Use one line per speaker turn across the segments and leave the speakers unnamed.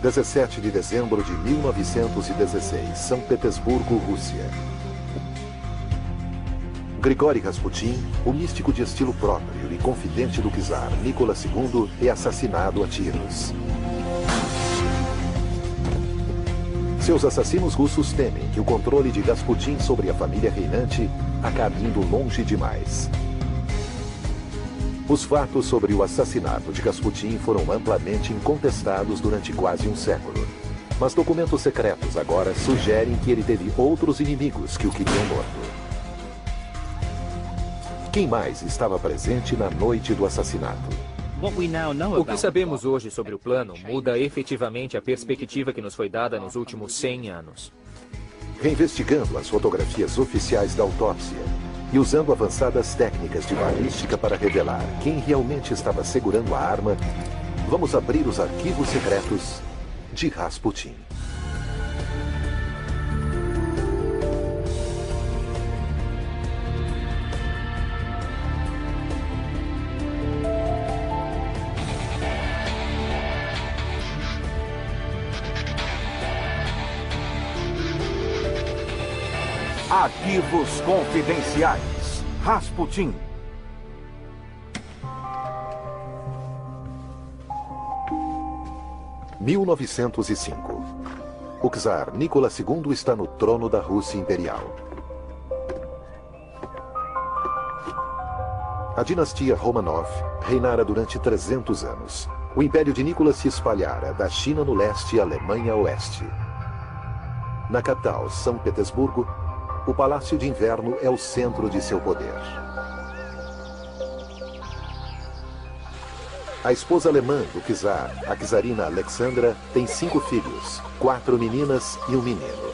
17 de dezembro de 1916, São Petersburgo, Rússia. Grigori Rasputin, o místico de estilo próprio e confidente do czar Nicolas II, é assassinado a tiros. Seus assassinos russos temem que o controle de Rasputin sobre a família reinante acabe indo longe demais. Os fatos sobre o assassinato de Rasputin foram amplamente incontestados durante quase um século. Mas documentos secretos agora sugerem que ele teve outros inimigos que o queriam morto. Quem mais estava presente na noite do assassinato?
O que sabemos hoje sobre o plano muda efetivamente a perspectiva que nos foi dada nos últimos 100 anos.
Reinvestigando as fotografias oficiais da autópsia e usando avançadas técnicas de balística para revelar quem realmente estava segurando a arma, vamos abrir os arquivos secretos de Rasputin.
Arquivos confidenciais. Rasputin.
– 1905. O czar Nicolas II está no trono da Rússia Imperial. A dinastia Romanov reinara durante 300 anos. O império de Nicolas se espalhara da China no leste à Alemanha a oeste. Na capital, São Petersburgo, o Palácio de Inverno é o centro de seu poder. A esposa alemã do czar, a czarina Alexandra, tem 5 filhos, 4 meninas e um menino.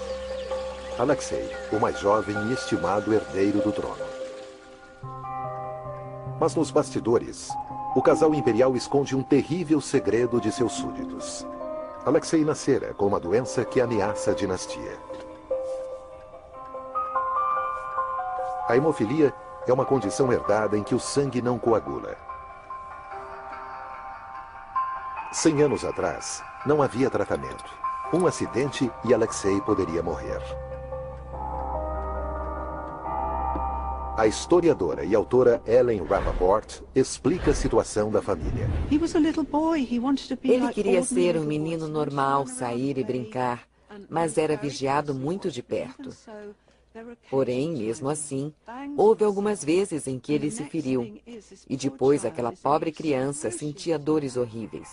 Alexei, o mais jovem e estimado herdeiro do trono. Mas nos bastidores, o casal imperial esconde um terrível segredo de seus súditos. Alexei nascera com uma doença que ameaça a dinastia. A hemofilia é uma condição herdada em que o sangue não coagula. 100 anos atrás, não havia tratamento. Um acidente e Alexei poderia morrer. A historiadora e autora Ellen Rappaport explica a situação da família.
Ele queria ser um menino normal, sair e brincar, mas era vigiado muito de perto. Porém, mesmo assim, houve algumas vezes em que ele se feriu, e depois aquela pobre criança sentia dores horríveis.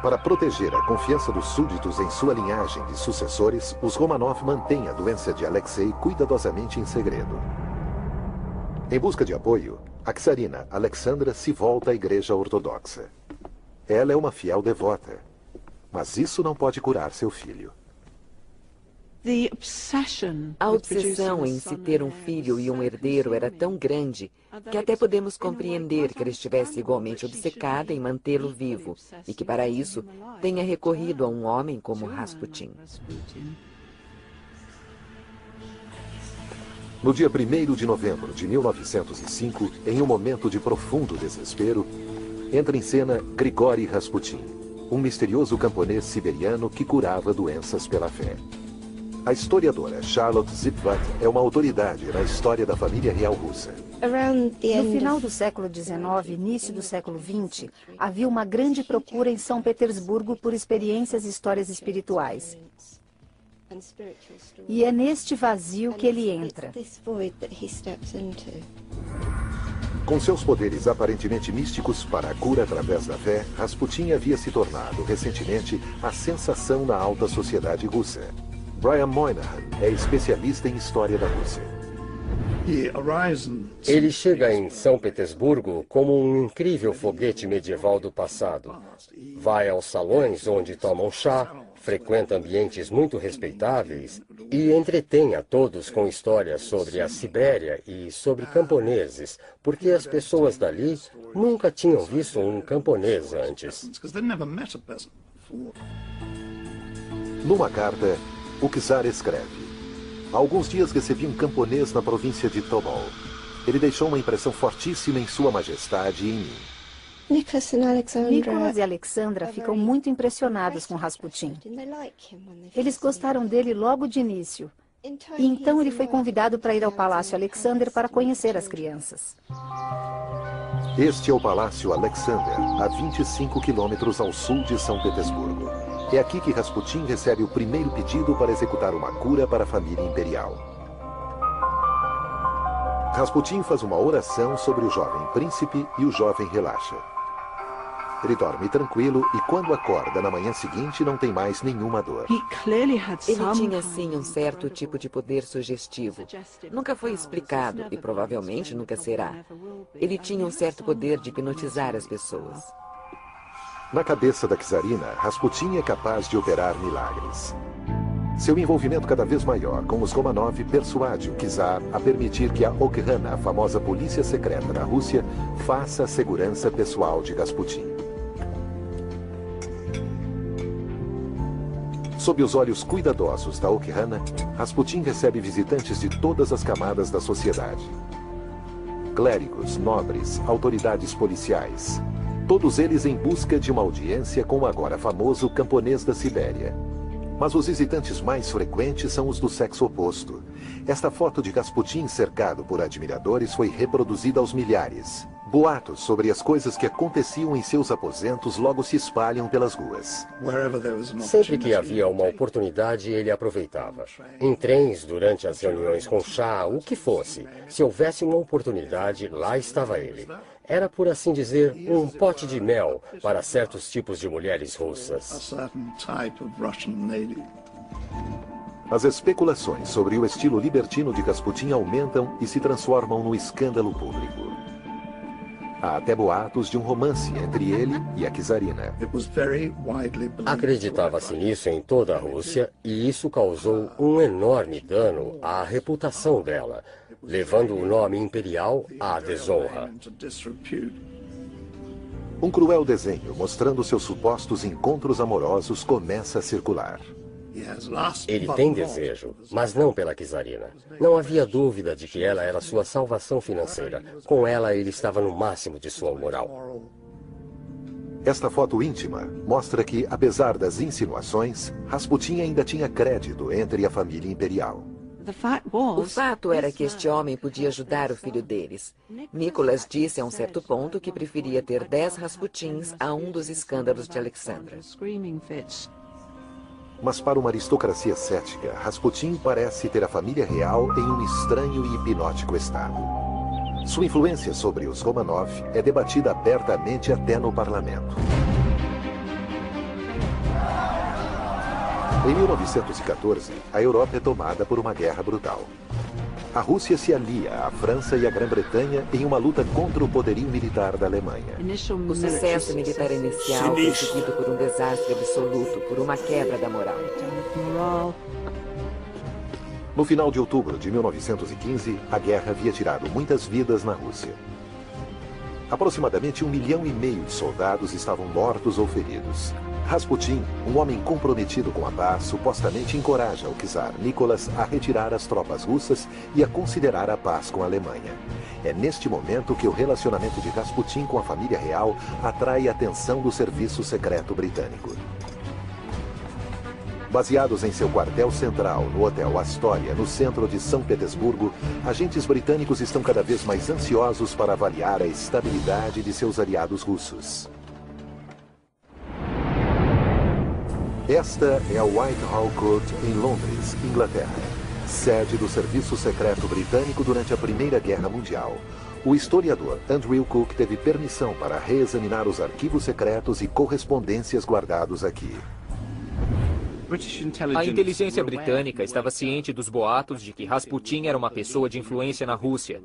Para proteger a confiança dos súditos em sua linhagem de sucessores, os Romanov mantêm a doença de Alexei cuidadosamente em segredo. Em busca de apoio, a czarina Alexandra se volta à Igreja Ortodoxa. Ela é uma fiel devota, mas isso não pode curar seu filho.
A obsessão em se ter um filho e um herdeiro era tão grande que até podemos compreender que ela estivesse igualmente obcecada em mantê-lo vivo e que, para isso, tenha recorrido a um homem como Rasputin.
No dia 1º de novembro de 1905, em um momento de profundo desespero, entra em cena Grigori Rasputin, um misterioso camponês siberiano que curava doenças pela fé. A historiadora Charlotte Zipvat é uma autoridade na história da família real russa.
No final do século XIX e início do século XX, havia uma grande procura em São Petersburgo por experiências e histórias espirituais. E é neste vazio que ele entra.
Com seus poderes aparentemente místicos para a cura através da fé, Rasputin havia se tornado recentemente a sensação na alta sociedade russa. Brian Moynihan é especialista em história da Rússia.
Ele chega em São Petersburgo como um incrível foguete medieval do passado. Vai aos salões onde tomam chá, frequenta ambientes muito respeitáveis e entretém a todos com histórias sobre a Sibéria e sobre camponeses, porque as pessoas dali nunca tinham visto um camponês antes.
Numa carta, o czar escreve: há alguns dias recebi um camponês na província de Tobol. Ele deixou uma impressão fortíssima em Sua Majestade e em mim.
Nicholas e Alexandra ficam muito impressionados com Rasputin. Eles gostaram dele logo de início. E então ele foi convidado para ir ao Palácio Alexander para conhecer as crianças.
Este é o Palácio Alexander, a 25 quilômetros ao sul de São Petersburgo. É aqui que Rasputin recebe o primeiro pedido para executar uma cura para a família imperial. Rasputin faz uma oração sobre o jovem príncipe e o jovem relaxa. Ele dorme tranquilo e quando acorda na manhã seguinte não tem mais nenhuma dor.
Ele tinha sim um certo tipo de poder sugestivo. Nunca foi explicado e provavelmente nunca será. Ele tinha um certo poder de hipnotizar as pessoas.
Na cabeça da czarina, Rasputin é capaz de operar milagres. Seu envolvimento cada vez maior com os Romanov persuade o czar a permitir que a Okhrana, a famosa polícia secreta da Rússia, faça a segurança pessoal de Rasputin. Sob os olhos cuidadosos da Okhrana, Rasputin recebe visitantes de todas as camadas da sociedade. Clérigos, nobres, autoridades policiais. Todos eles em busca de uma audiência com o agora famoso camponês da Sibéria. Mas os visitantes mais frequentes são os do sexo oposto. Esta foto de Rasputin cercado por admiradores foi reproduzida aos milhares. Boatos sobre as coisas que aconteciam em seus aposentos logo se espalham pelas ruas.
Sempre que havia uma oportunidade, ele aproveitava. Em trens, durante as reuniões com chá, o que fosse. Se houvesse uma oportunidade, lá estava ele. Era, por assim dizer, um pote de mel para certos tipos de mulheres russas.
As especulações sobre o estilo libertino de Rasputin aumentam e se transformam no escândalo público. Há até boatos de um romance entre ele e a czarina.
Acreditava-se nisso em toda a Rússia e isso causou um enorme dano à reputação dela, levando o nome imperial à desonra.
Um cruel desenho mostrando seus supostos encontros amorosos começa a circular.
Ele tem desejo, mas não pela czarina. Não havia dúvida de que ela era sua salvação financeira. Com ela, ele estava no máximo de sua moral.
Esta foto íntima mostra que, apesar das insinuações, Rasputin ainda tinha crédito entre a família imperial.
O fato era que este homem podia ajudar o filho deles. Nicholas disse a um certo ponto que preferia ter 10 Rasputins a um dos escândalos de Alexandra.
Mas para uma aristocracia cética, Rasputin parece ter a família real em um estranho e hipnótico estado. Sua influência sobre os Romanov é debatida abertamente até no parlamento. Em 1914, a Europa é tomada por uma guerra brutal. A Rússia se alia à França e à Grã-Bretanha em uma luta contra o poderio militar da Alemanha.
O sucesso militar inicial foi seguido por um desastre absoluto, por uma quebra da moral.
No final de outubro de 1915, a guerra havia tirado muitas vidas na Rússia. Aproximadamente 1,5 milhão de soldados estavam mortos ou feridos. Rasputin, um homem comprometido com a paz, supostamente encoraja o czar Nicholas a retirar as tropas russas e a considerar a paz com a Alemanha. É neste momento que o relacionamento de Rasputin com a família real atrai a atenção do serviço secreto britânico. Baseados em seu quartel central no Hotel Astoria, no centro de São Petersburgo, agentes britânicos estão cada vez mais ansiosos para avaliar a estabilidade de seus aliados russos. Esta é a Whitehall Court em Londres, Inglaterra, sede do Serviço Secreto Britânico durante a Primeira Guerra Mundial. O historiador Andrew Cook teve permissão para reexaminar os arquivos secretos e correspondências guardados aqui.
A inteligência britânica estava ciente dos boatos de que Rasputin era uma pessoa de influência na Rússia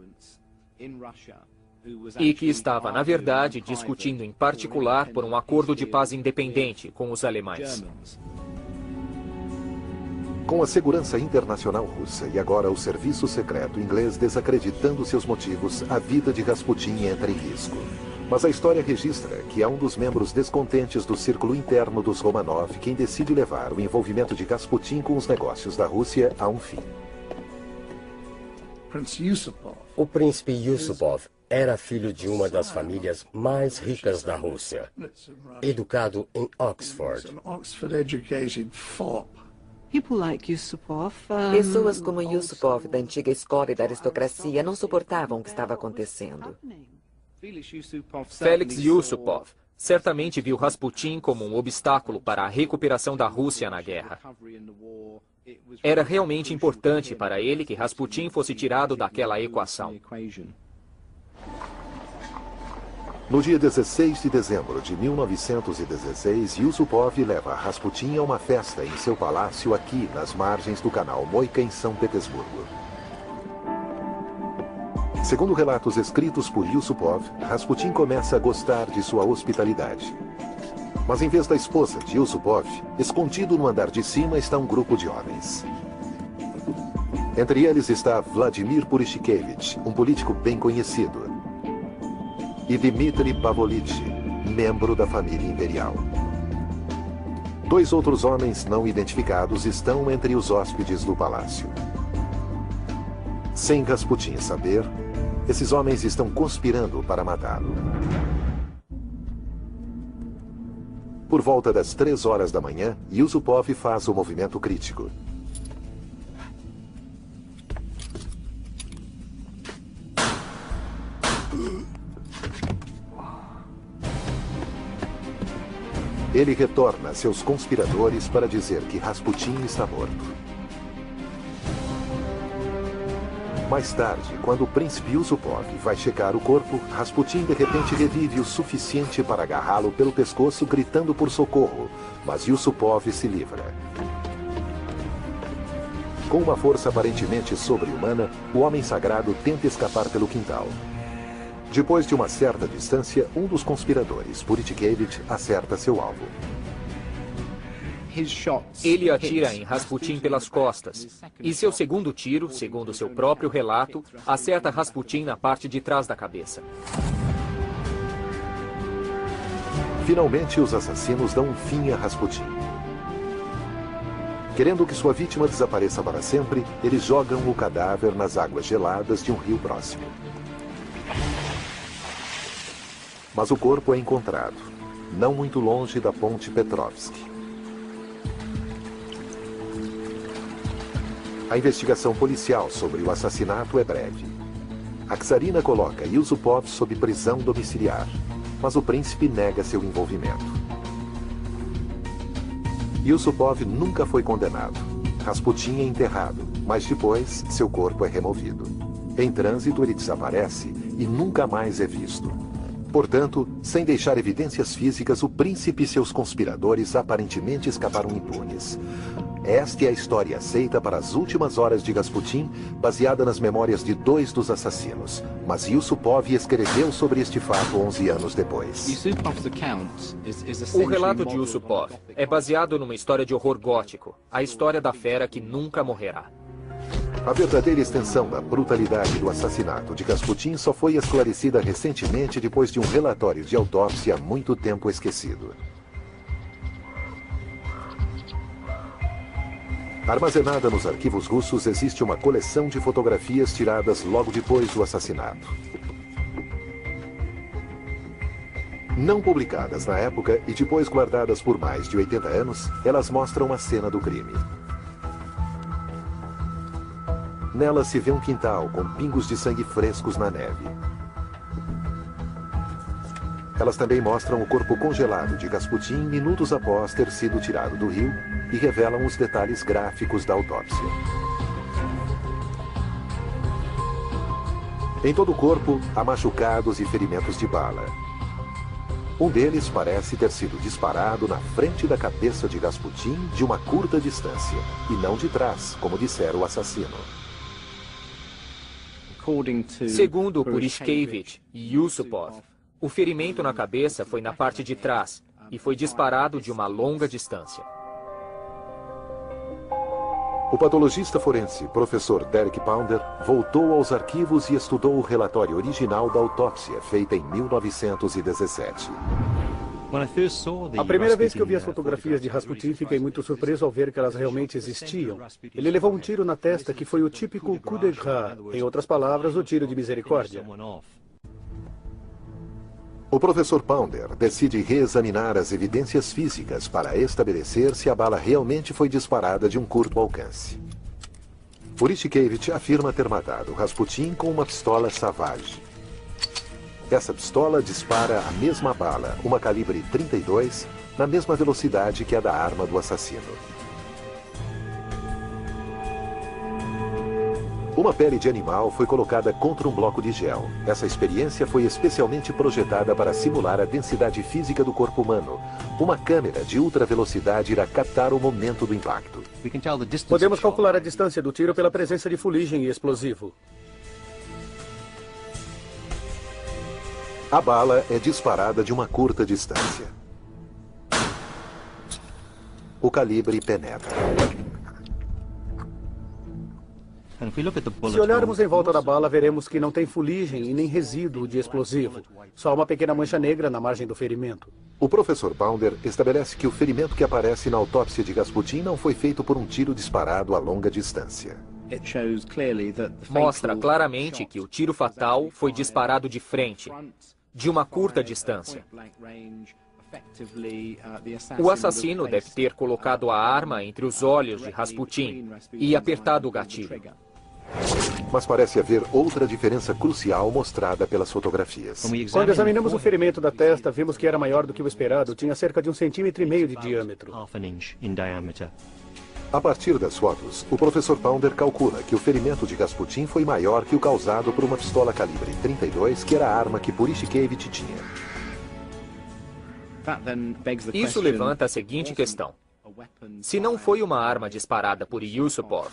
e que estava, na verdade, discutindo em particular por um acordo de paz independente com os alemães.
Com a segurança internacional russa e agora o serviço secreto inglês desacreditando seus motivos, a vida de Rasputin entra em risco. Mas a história registra que há um dos membros descontentes do círculo interno dos Romanov quem decide levar o envolvimento de Rasputin com os negócios da Rússia a um fim.
O príncipe Yusupov era filho de uma das famílias mais ricas da Rússia, educado em Oxford.
Pessoas como Yusupov, da antiga escola e da aristocracia, não suportavam o que estava acontecendo.
Félix Yusupov certamente viu Rasputin como um obstáculo para a recuperação da Rússia na guerra. Era realmente importante para ele que Rasputin fosse tirado daquela equação.
No dia 16 de dezembro de 1916, Yusupov leva Rasputin a uma festa em seu palácio aqui, nas margens do canal Moika, em São Petersburgo. Segundo relatos escritos por Yusupov, Rasputin começa a gostar de sua hospitalidade. Mas em vez da esposa de Yusupov, escondido no andar de cima está um grupo de homens. Entre eles está Vladimir Purishkevich, um político bem conhecido, e Dmitry Pavlovich, membro da família imperial. 2 outros homens não identificados estão entre os hóspedes do palácio. Sem Rasputin saber, esses homens estão conspirando para matá-lo. Por volta das 3 horas da manhã, Yusupov faz o movimento crítico. Ele retorna a seus conspiradores para dizer que Rasputin está morto. Mais tarde, quando o príncipe Yusupov vai checar o corpo, Rasputin de repente revive o suficiente para agarrá-lo pelo pescoço, gritando por socorro, mas Yusupov se livra. Com uma força aparentemente sobre-humana, o homem sagrado tenta escapar pelo quintal. Depois de uma certa distância, um dos conspiradores, Purishkevich, acerta seu alvo.
Ele atira em Rasputin pelas costas, e seu segundo tiro, segundo seu próprio relato, acerta Rasputin na parte de trás da cabeça.
Finalmente, os assassinos dão um fim a Rasputin. Querendo que sua vítima desapareça para sempre, eles jogam o cadáver nas águas geladas de um rio próximo. Mas o corpo é encontrado, não muito longe da ponte Petrovsk. A investigação policial sobre o assassinato é breve. A czarina coloca Yusupov sob prisão domiciliar, mas o príncipe nega seu envolvimento. Yusupov nunca foi condenado. Rasputin é enterrado, mas depois seu corpo é removido. Em trânsito, ele desaparece e nunca mais é visto. Portanto, sem deixar evidências físicas, o príncipe e seus conspiradores aparentemente escaparam impunes. Esta é a história aceita para as últimas horas de Rasputin, baseada nas memórias de 2 dos assassinos. Mas Yusupov escreveu sobre este fato 11 anos depois.
O relato de Yusupov é baseado numa história de horror gótico, a história da fera que nunca morrerá.
A verdadeira extensão da brutalidade do assassinato de Rasputin só foi esclarecida recentemente depois de um relatório de autópsia muito tempo esquecido. Armazenada nos arquivos russos existe uma coleção de fotografias tiradas logo depois do assassinato. Não publicadas na época e depois guardadas por mais de 80 anos, elas mostram a cena do crime. Nela se vê um quintal com pingos de sangue frescos na neve. Elas também mostram o corpo congelado de Rasputin minutos após ter sido tirado do rio e revelam os detalhes gráficos da autópsia. Em todo o corpo, há machucados e ferimentos de bala. Um deles parece ter sido disparado na frente da cabeça de Rasputin de uma curta distância, e não de trás, como dissera o assassino.
Segundo Purishkevich e Yusupov, o ferimento na cabeça foi na parte de trás e foi disparado de uma longa distância.
O patologista forense, professor Derek Pounder, voltou aos arquivos e estudou o relatório original da autópsia, feita em 1917.
A primeira vez que eu vi as fotografias de Rasputin, fiquei muito surpreso ao ver que elas realmente existiam. Ele levou um tiro na testa que foi o típico coup de grâce, em outras palavras, o tiro de misericórdia.
O professor Pounder decide reexaminar as evidências físicas para estabelecer se a bala realmente foi disparada de um curto alcance. Purishkevich afirma ter matado Rasputin com uma pistola Savage. Essa pistola dispara a mesma bala, uma calibre 32, na mesma velocidade que a da arma do assassino. Uma pele de animal foi colocada contra um bloco de gel. Essa experiência foi especialmente projetada para simular a densidade física do corpo humano. Uma câmera de ultravelocidade irá captar o momento do impacto.
Podemos calcular a distância do tiro pela presença de fuligem e explosivo.
A bala é disparada de uma curta distância. O calibre penetra.
Se olharmos em volta da bala, veremos que não tem fuligem e nem resíduo de explosivo. Só uma pequena mancha negra na margem do ferimento.
O professor Pounder estabelece que o ferimento que aparece na autópsia de Rasputin não foi feito por um tiro disparado a longa distância.
Mostra claramente que o tiro fatal foi disparado de frente, de uma curta distância. O assassino deve ter colocado a arma entre os olhos de Rasputin e apertado o gatilho.
Mas parece haver outra diferença crucial mostrada pelas fotografias.
Quando examinamos o ferimento da testa, vimos que era maior do que o esperado, tinha cerca de 1,5 centímetros de diâmetro.
A partir das fotos, o professor Pounder calcula que o ferimento de Rasputin foi maior que o causado por uma pistola calibre 32, que era a arma que Purishkevich tinha.
Isso levanta a seguinte questão. Se não foi uma arma disparada por Yusupov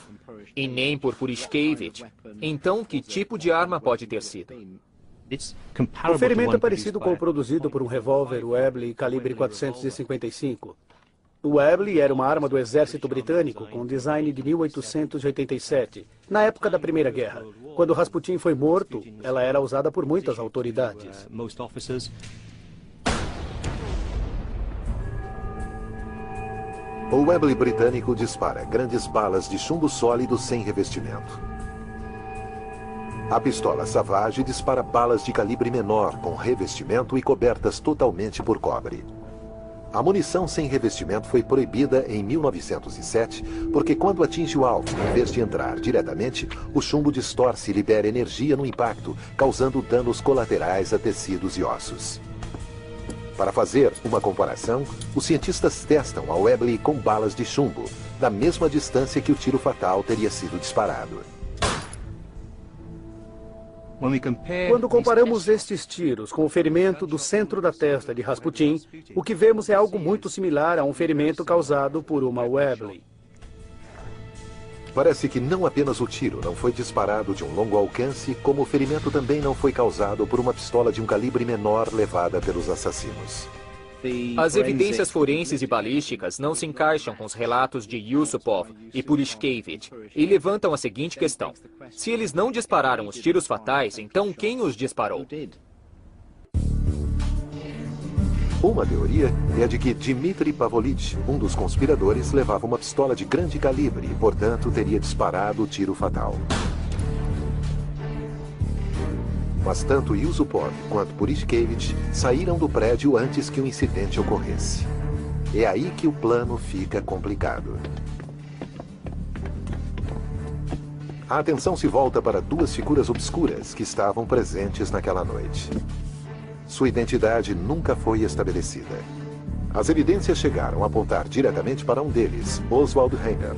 e nem por Purishkevich, então que tipo de arma pode ter sido?
O ferimento é parecido com o produzido por um revólver Webley calibre 455. O Webley era uma arma do exército britânico com design de 1887, na época da Primeira Guerra. Quando Rasputin foi morto, ela era usada por muitas autoridades.
O Webley britânico dispara grandes balas de chumbo sólido sem revestimento. A pistola Savage dispara balas de calibre menor com revestimento e cobertas totalmente por cobre. A munição sem revestimento foi proibida em 1907 porque quando atinge o alvo, em vez de entrar diretamente, o chumbo distorce e libera energia no impacto, causando danos colaterais a tecidos e ossos. Para fazer uma comparação, os cientistas testam a Webley com balas de chumbo, da mesma distância que o tiro fatal teria sido disparado.
Quando comparamos estes tiros com o ferimento do centro da testa de Rasputin, o que vemos é algo muito similar a um ferimento causado por uma Webley.
Parece que não apenas o tiro não foi disparado de um longo alcance, como o ferimento também não foi causado por uma pistola de um calibre menor levada pelos assassinos.
As evidências forenses e balísticas não se encaixam com os relatos de Yusupov e Purishkevich e levantam a seguinte questão. Se eles não dispararam os tiros fatais, então quem os disparou?
Uma teoria é a de que Dmitry Pavlovich, um dos conspiradores, levava uma pistola de grande calibre e, portanto, teria disparado o tiro fatal. Mas tanto Yusupov quanto Purishkevich saíram do prédio antes que o incidente ocorresse. É aí que o plano fica complicado. A atenção se volta para duas figuras obscuras que estavam presentes naquela noite. Sua identidade nunca foi estabelecida. As evidências chegaram a apontar diretamente para um deles, Oswald Heiner.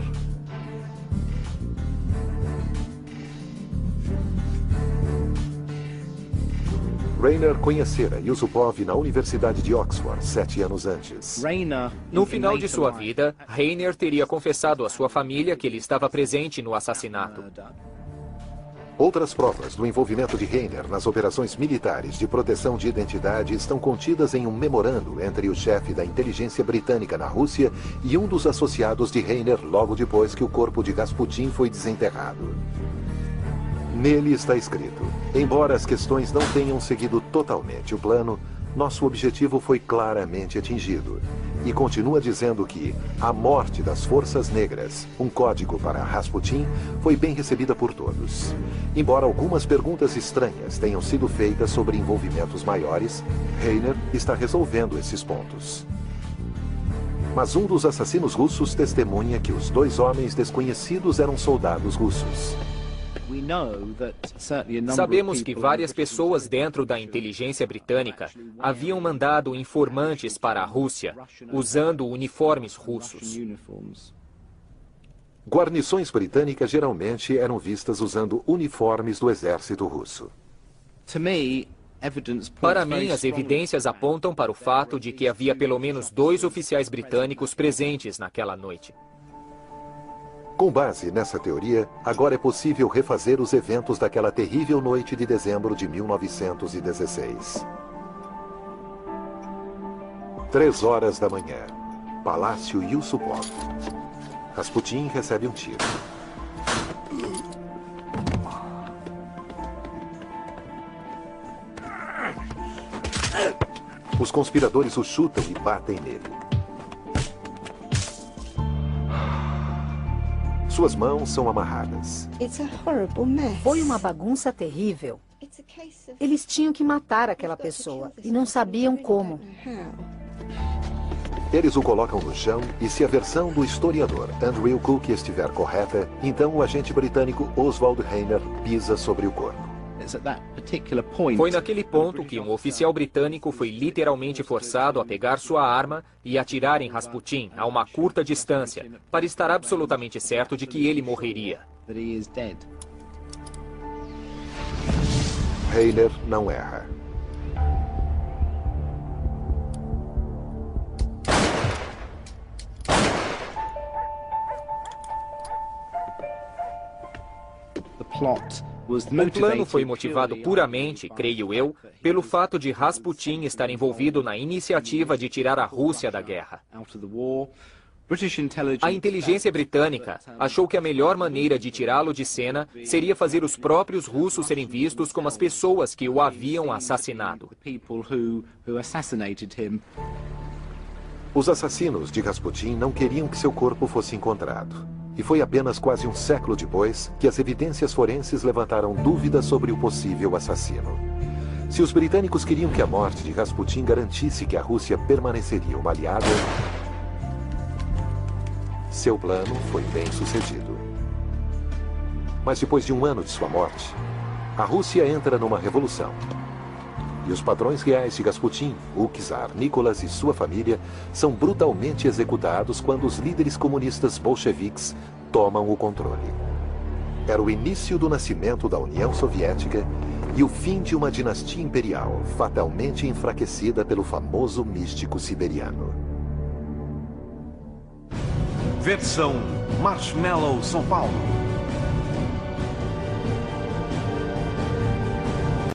Rainer conhecera Yusupov na Universidade de Oxford 7 anos antes.
No final de sua vida, Rainer teria confessado à sua família que ele estava presente no assassinato.
Outras provas do envolvimento de Rainer nas operações militares de proteção de identidade estão contidas em um memorando entre o chefe da inteligência britânica na Rússia e um dos associados de Rainer logo depois que o corpo de Rasputin foi desenterrado. Nele está escrito: embora as questões não tenham seguido totalmente o plano, nosso objetivo foi claramente atingido. E continua dizendo que a morte das Forças Negras, um código para Rasputin, foi bem recebida por todos. Embora algumas perguntas estranhas tenham sido feitas sobre envolvimentos maiores, Reiner está resolvendo esses pontos. Mas um dos assassinos russos testemunha que os 2 homens desconhecidos eram soldados russos.
Sabemos que várias pessoas dentro da inteligência britânica haviam mandado informantes para a Rússia, usando uniformes russos.
Guarnições britânicas geralmente eram vistas usando uniformes do exército russo.
Para mim, as evidências apontam para o fato de que havia pelo menos 2 oficiais britânicos presentes naquela noite.
Com base nessa teoria, agora é possível refazer os eventos daquela terrível noite de dezembro de 1916. 3 horas da manhã. Palácio Yusupov. Rasputin recebe um tiro. Os conspiradores o chutam e batem nele. Suas mãos são amarradas.
Foi uma bagunça terrível. Eles tinham que matar aquela pessoa e não sabiam como.
Eles o colocam no chão e, se a versão do historiador Andrew Cook estiver correta, então o agente britânico Oswald Reiner pisa sobre o corpo.
Foi naquele ponto que um oficial britânico foi literalmente forçado a pegar sua arma e atirar em Rasputin a uma curta distância, para estar absolutamente certo de que ele morreria.
Reiner não erra.
O plano foi motivado puramente, creio eu, pelo fato de Rasputin estar envolvido na iniciativa de tirar a Rússia da guerra. A inteligência britânica achou que a melhor maneira de tirá-lo de cena seria fazer os próprios russos serem vistos como as pessoas que o haviam assassinado.
Os assassinos de Rasputin não queriam que seu corpo fosse encontrado. E foi apenas quase um século depois que as evidências forenses levantaram dúvidas sobre o possível assassino. Se os britânicos queriam que a morte de Rasputin garantisse que a Rússia permaneceria uma aliada, seu plano foi bem sucedido. Mas depois de 1 ano de sua morte, a Rússia entra numa revolução. E os patrões reais de Rasputin, o czar Nicholas e sua família, são brutalmente executados quando os líderes comunistas bolcheviques tomam o controle. Era o início do nascimento da União Soviética e o fim de uma dinastia imperial fatalmente enfraquecida pelo famoso místico siberiano.
Versão Marshmallow São Paulo.